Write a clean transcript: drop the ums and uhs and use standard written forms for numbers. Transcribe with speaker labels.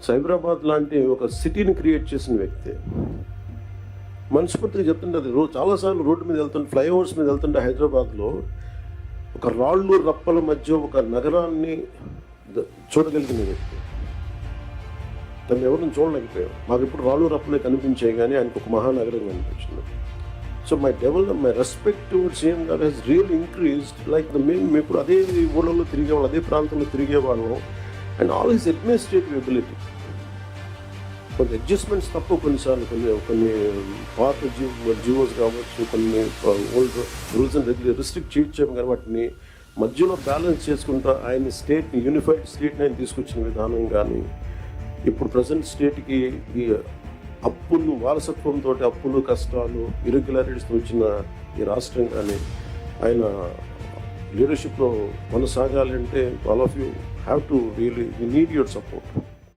Speaker 1: సైబరాబాద్ లాంటి ఒక సిటీని క్రియేట్ చేసిన వ్యక్తి. మనస్ఫూర్తిగా చెప్తుంటే అది చాలాసార్లు రోడ్డు మీద వెళ్తుంటే, ఫ్లైఓవర్స్ మీద వెళ్తుంటే హైదరాబాద్లో ఒక రాళ్ళు రప్పల మధ్య ఒక నగరాన్ని చూడగలిగిన వ్యక్తి. తను ఎవరిని చూడలేకపోయాం. మాకు ఇప్పుడు రాళ్ళు రప్పలే కనిపించాయి, కానీ ఆయనకు ఒక మహానగరం కనిపించింది. So my respect towards him that Hess really increased. Like మేము ఇప్పుడు అదే ఊళ్ళలో తిరిగేవాళ్ళం, అదే ప్రాంతంలో తిరిగేవాళ్ళం. And all his administrative ability. కొన్ని అడ్జస్ట్మెంట్స్ తప్ప కొన్నిసార్లు కొన్ని పాత జీవోస్ కావచ్చు, కొన్ని ఓల్డ్ రూల్స్ అండ్ రిస్ట్రిక్ట్ చేయొచ్చాము, కానీ వాటిని మధ్యలో బ్యాలెన్స్ చేసుకుంటూ ఆయన స్టేట్ని, యూనిఫైడ్ స్టేట్ని ఆయన తీసుకొచ్చిన విధానం కానీ, ఇప్పుడు ప్రజెంట్ స్టేట్కి ఈ అప్పులు, వారసత్వంతో అప్పులు, కష్టాలు, ఇరెగ్యులారిటీస్తో వచ్చిన ఈ రాష్ట్రం కానీ ఆయన లీడర్షిప్లో కొనసాగాలంటే all of you have to really need your support.